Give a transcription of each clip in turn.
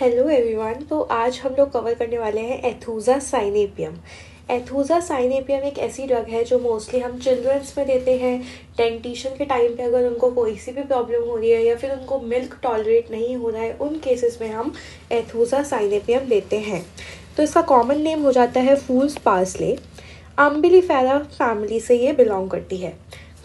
Hello everyone. तो आज हम लोग कवर करने वाले हैं एथुसा साइनेपियम। एथुसा साइनेपियम एक ऐसी ड्रग है जो मोस्टली हम चिल्ड्रंस में देते हैं। डेंटिशन के टाइम पे अगर उनको कोई सी भी प्रॉब्लम हो रही है या फिर उनको मिल्क टॉलरेट नहीं हो रहा है, उन केसेस में हम एथुसा साइनेपियम देते हैं। तो इसका कॉमन नेम हो जाता है फूल्स पार्सले। अम्बिलीफेरा फैमिली से ये बिलोंग करती है।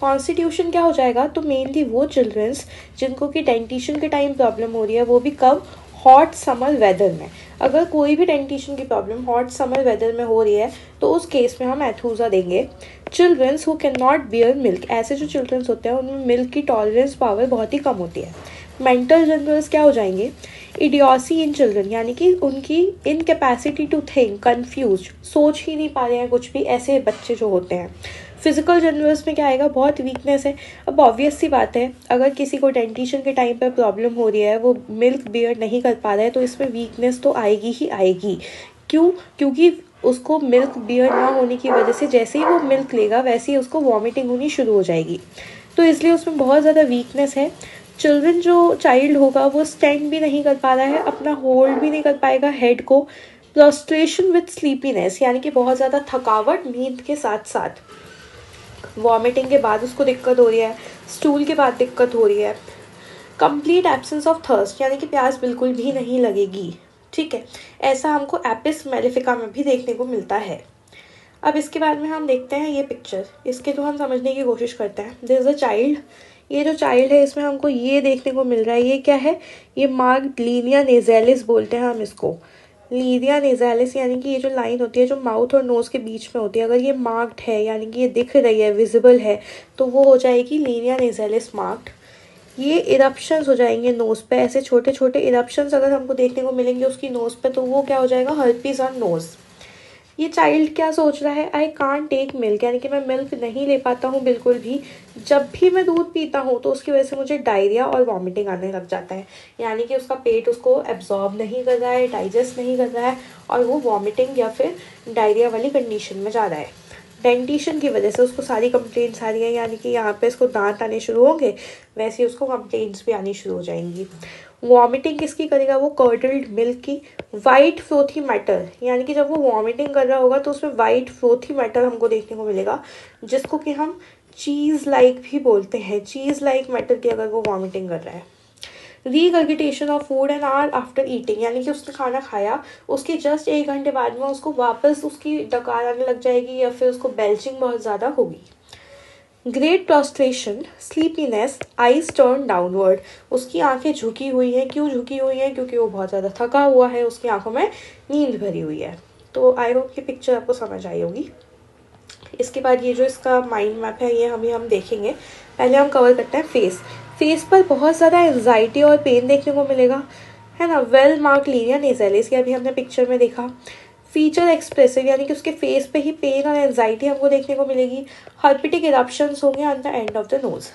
कॉन्स्टिट्यूशन क्या हो जाएगा, तो मेनली वो चिल्ड्रंस जिनको कि डेंटिशन के टाइम प्रॉब्लम हो रही है, वो भी कब, हॉट समर वेदर में। अगर कोई भी डेंटिशन की प्रॉब्लम हॉट समर वेदर में हो रही है तो उस केस में हम एथुसा देंगे। Children's who cannot not bear milk, ऐसे जो चिल्ड्रंस होते हैं उनमें मिल्क की टॉलरेंस पावर बहुत ही कम होती है। मेंटल जनरल्स क्या हो जाएंगे, इडियोसी इन चिल्ड्रन, यानी कि उनकी इनकेपेसिटी टू थिंक, कंफ्यूज, सोच ही नहीं पा रहे हैं कुछ भी, ऐसे बच्चे जो होते हैं। फिजिकल जनरल्स में क्या आएगा, बहुत वीकनेस है। अब ऑब्वियस सी बात है, अगर किसी को डेंटिशन के टाइम पर प्रॉब्लम हो रही है, वो मिल्क बियर नहीं कर पा रहा है, तो इसमें वीकनेस तो आएगी ही आएगी। क्यों? क्योंकि उसको मिल्क बियर ना होने की वजह से जैसे ही वो मिल्क लेगा वैसे ही उसको वॉमिटिंग होनी शुरू हो जाएगी, तो इसलिए उसमें बहुत ज़्यादा वीकनेस है। चिल्ड्रन जो चाइल्ड होगा वो स्टैंड भी नहीं कर पा रहा है, अपना होल्ड भी नहीं कर पाएगा हेड को। प्रोस्ट्रेशन विथ स्लीपीनेस, यानी कि बहुत ज़्यादा थकावट, नींद के साथ साथ वॉमिटिंग के बाद उसको दिक्कत हो रही है, स्टूल के बाद दिक्कत हो रही है। कंप्लीट एब्सेंस ऑफ थर्स्ट, यानी कि प्यास बिल्कुल भी नहीं लगेगी। ठीक है, ऐसा हमको एपिस मेलिफिका में भी देखने को मिलता है। अब इसके बाद में हम देखते हैं ये पिक्चर, इसके जो हम समझने की कोशिश करते हैं। दिस इज अ चाइल्ड, ये जो चाइल्ड है इसमें हमको ये देखने को मिल रहा है, ये क्या है, ये मार्क्ड लीनिया नेजेलिस बोलते हैं हम इसको। लीनिया नेजालिस, यानी कि ये जो लाइन होती है जो माउथ और नोज़ के बीच में होती है, अगर ये मार्क्ड है यानी कि ये दिख रही है, विजिबल है, तो वो हो जाएगी लीनिया नेजालिस मार्क्ड। ये इरप्शंस हो जाएंगे नोज़ पे, ऐसे छोटे छोटे इरप्शंस अगर हमको देखने को मिलेंगे उसकी नोज़ पे, तो वो क्या हो जाएगा, हर्पीस ऑन नोज़। ये चाइल्ड क्या सोच रहा है, आई कांट टेक मिल्क, यानी कि मैं मिल्क नहीं ले पाता हूँ बिल्कुल भी। जब भी मैं दूध पीता हूँ तो उसकी वजह से मुझे डायरिया और वॉमिटिंग आने लग जाता है, यानी कि उसका पेट उसको एब्जॉर्ब नहीं कर रहा है, डाइजेस्ट नहीं कर रहा है, और वो वॉमिटिंग या फिर डायरिया वाली कंडीशन में जा रहा है। डेंटिशन की वजह से उसको सारी कंप्लेंट्स आ रही हैं, यानी कि यहाँ पे इसको दांत आने शुरू होंगे, वैसे ही उसको कंप्लेंट्स भी आनी शुरू हो जाएंगी। वॉमिटिंग किसकी करेगा, वो कर्डल्ड मिल्क की। वाइट फ्रोथी मैटर, यानी कि जब वो वॉमिटिंग कर रहा होगा तो उसमें वाइट फ्रोथी मैटर हमको देखने को मिलेगा, जिसको कि हम चीज़ लाइक भी बोलते हैं। चीज़ लाइक मैटर की अगर वो वॉमिटिंग कर रहा है। Regurgitation of food an hour after eating, यानी कि उसने खाना खाया उसके जस्ट 1 घंटे बाद में उसको वापस उसकी डकार आने लग जाएगी या फिर उसको बेल्चिंग बहुत ज़्यादा होगी। Great prostration, sleepiness, eyes turn downward, उसकी आंखें झुकी हुई हैं। क्यों झुकी हुई हैं? क्योंकि वो बहुत ज़्यादा थका हुआ है, उसकी आंखों में नींद भरी हुई है। तो आई होप ये पिक्चर आपको समझ आई होगी। इसके बाद ये जो इसका माइंड मैप है ये हम देखेंगे। पहले हम कवर करते हैं फेस। फेस पर बहुत ज़्यादा एंजाइटी और पेन देखने को मिलेगा, है ना। वेल मार्क लीनिया नेज़ेलिस, ये अभी हमने पिक्चर में देखा। फीचर एक्सप्रेसिव, यानी कि उसके फेस पे ही पेन और एंजाइटी हमको देखने को मिलेगी। हर्पिटिक इरप्शंस होंगे on the end of the nose.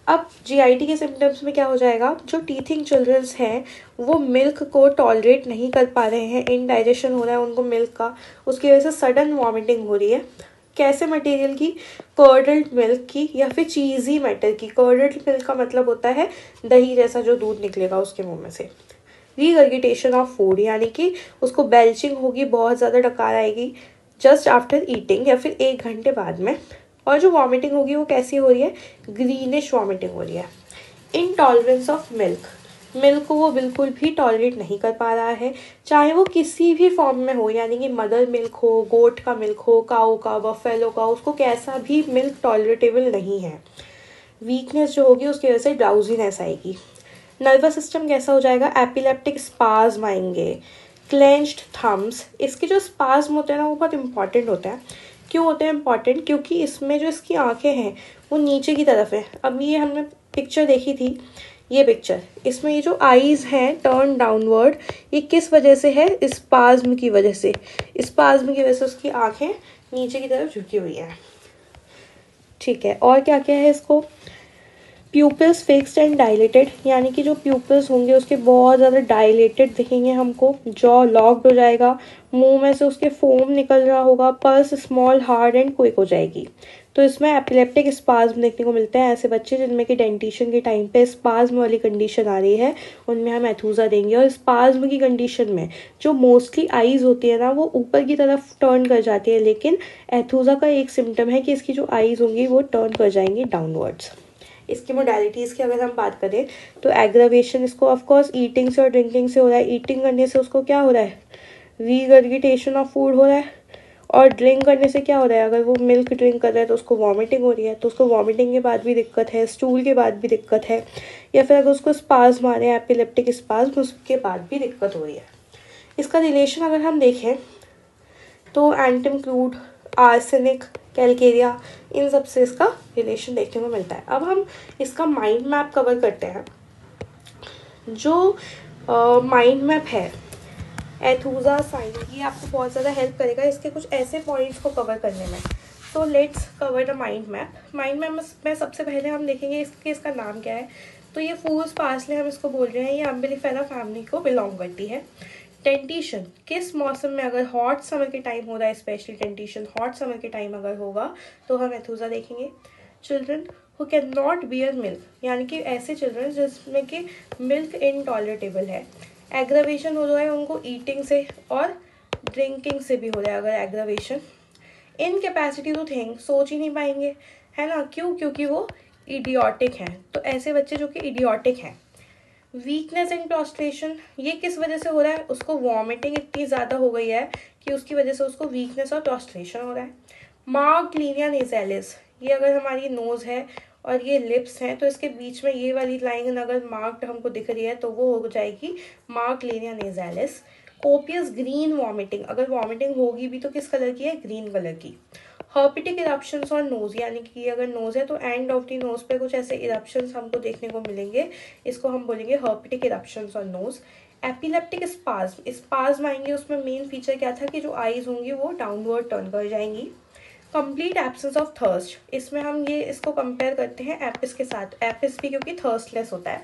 अब जीआईटी के सिम्टम्स में क्या हो जाएगा, जो टीथिंग चिल्ड्रंस हैं वो मिल्क को टॉलरेट नहीं कर पा रहे हैं, इनडाइजेशन हो रहा है उनको मिल्क का, उसकी वजह से सडन वॉमिटिंग हो रही है। कैसे मटेरियल की, कर्डल्ड मिल्क की या फिर चीज़ी मैटर की। कर्डल्ड मिल्क का मतलब होता है दही जैसा जो दूध निकलेगा उसके मुंह में से। रीगर्गिटेशन ऑफ फूड, यानी कि उसको बेल्चिंग होगी, बहुत ज़्यादा डकार आएगी जस्ट आफ्टर ईटिंग या फिर 1 घंटे बाद में। और जो वॉमिटिंग होगी वो कैसी हो रही है, ग्रीनिश वॉमिटिंग हो रही है। इनटॉलरेंस ऑफ मिल्क, मिल्क को वो बिल्कुल भी टॉलरेट नहीं कर पा रहा है, चाहे वो किसी भी फॉर्म में हो, यानी कि मदर मिल्क हो, गोट का मिल्क हो, काऊ का, बफेलो का, उसको कैसा भी मिल्क टॉलरेटेबल नहीं है। वीकनेस जो होगी उसकी वजह से ड्राउजीनेस आएगी। नर्वस सिस्टम कैसा हो जाएगा, एपिलेप्टिक स्पाज्म आएंगे। क्लेंच्ड थम्स, इसके जो स्पाज्म होते हैं ना वो बहुत इंपॉर्टेंट होते हैं। क्यों होते हैं इंपॉर्टेंट, क्योंकि इसमें जो इसकी आंखें हैं वो नीचे की तरफ है। अब ये हमने पिक्चर देखी थी, ये पिक्चर, इसमें ये जो आईज हैं टर्न डाउनवर्ड, ये किस वजह से है, स्पाज्म की वजह से। स्पाज्म की वजह से उसकी आंखें नीचे की तरफ झुकी हुई हैं। ठीक है, और क्या क्या है इसको, प्यूपिल्स फिक्स्ड एंड डायलेटेड, यानी कि जो प्यूपिल्स होंगे उसके बहुत ज़्यादा डायलेटेड दिखेंगे हमको। जॉ लॉक्ड हो जाएगा, मुंह में से उसके फोम निकल रहा होगा। Pulse small, hard and quick हो जाएगी। तो इसमें एपिलेप्टिक स्पाज्म देखने को मिलता है। ऐसे बच्चे जिनमें कि डेंटिशन के टाइम पे स्पाज्म वाली कंडीशन आ रही है उनमें हम एथूजा देंगे। और स्पाज्म की कंडीशन में जो मोस्टली आईज होती है ना वो ऊपर की तरफ टर्न कर जाती है, लेकिन एथूजा का एक सिम्टम है कि इसकी जो आईज होंगी वो टर्न कर जाएंगी डाउनवर्ड्स। इसकी मोडालिटीज़ की अगर हम बात करें तो एग्रावेशन इसको ऑफकोर्स ईटिंग से और ड्रिंकिंग से हो रहा है। ईटिंग करने से उसको क्या हो रहा है, रीगर्गिटेशन ऑफ फूड हो रहा है। और ड्रिंक करने से क्या हो रहा है, अगर वो मिल्क ड्रिंक कर रहा है तो उसको वॉमिटिंग हो रही है, तो उसको वॉमिटिंग के बाद भी दिक्कत है, स्टूल के बाद भी दिक्कत है, या फिर अगर उसको स्पाज्म आ रहे हैं एपिलेप्टिक स्पाज्म उसके बाद भी दिक्कत हो रही है। इसका रिलेशन अगर हम देखें तो एंटिमक्रूड, आर्सेनिक, कैलकेरिया, इन सब से इसका रिलेशन देखने को मिलता है। अब हम इसका माइंड मैप कवर करते हैं। जो माइंड मैप है एथूजा साइन, ये आपको बहुत ज़्यादा हेल्प करेगा इसके कुछ ऐसे पॉइंट्स को कवर करने में। तो let's cover the mind map. Mind map में सबसे पहले हम देखेंगे इसका नाम क्या है। तो ये फूल्स पार्सले हम इसको बोल रहे हैं, ये अम्बिलिफेरा फैमिली को बिलोंग करती है। टेंटिशन किस मौसम में, अगर हॉट समर के टाइम हो रहा है, स्पेशली टेंटिशन हॉट समर के टाइम अगर होगा तो हम एथूजा देखेंगे। Children who cannot not bear milk, यानी कि ऐसे चिल्ड्रन जिसमें कि मिल्क इनटॉलरेटेबल है। एग्रावेशन हो रहा है उनको ईटिंग से और ड्रिंकिंग से भी हो रहा है अगर एग्रावेशन। इनकेपेसिटी टू थिंक, सोच ही नहीं पाएंगे, है ना, क्यों, क्योंकि वो इडियोटिक हैं। तो ऐसे बच्चे जो कि इडियोटिक हैं। वीकनेस एंड प्रॉस्ट्रेशन, ये किस वजह से हो रहा है, उसको वॉमिटिंग इतनी ज़्यादा हो गई है कि उसकी वजह से उसको वीकनेस और प्रॉस्ट्रेशन हो रहा है। मार्क्ड लीनिया नेज़ैलिस, ये अगर हमारी नोज़ है और ये लिप्स हैं तो इसके बीच में ये वाली लाइन अगर मार्क्ड हमको दिख रही है तो वो हो जाएगी marked Linnaea नेज़ैलिस। Copious green vomiting, अगर वॉमिटिंग होगी भी तो किस कलर की है, ग्रीन कलर की। हर्पिटिक इरप्शंस ऑन नोज, यानी कि अगर नोज है तो एंड ऑफ द नोज पे कुछ ऐसे इरप्शंस हमको देखने को मिलेंगे, इसको हम बोलेंगे herpetic eruptions on nose. Epileptic spasm, spasm आएंगे, उसमें मेन फीचर क्या था कि जो आईज होंगी वो डाउनवर्ड टर्न कर जाएंगी। कंप्लीट एब्सेंस ऑफ थर्स्ट, इसमें हम ये इसको कंपेयर करते हैं एपिस के साथ, एपिस भी क्योंकि थर्स्टलेस होता है।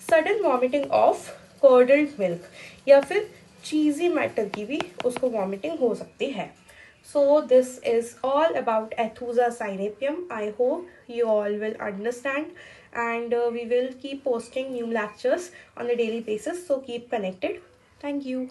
सडन वॉमिटिंग ऑफ कर्डल्ड मिल्क, या फिर चीज़ी मैटर की भी उसको वॉमिटिंग हो सकती है। So this is all about Ethusa synepium. I hope you all will understand, and we will keep posting new lectures on a daily basis. So keep connected. Thank you.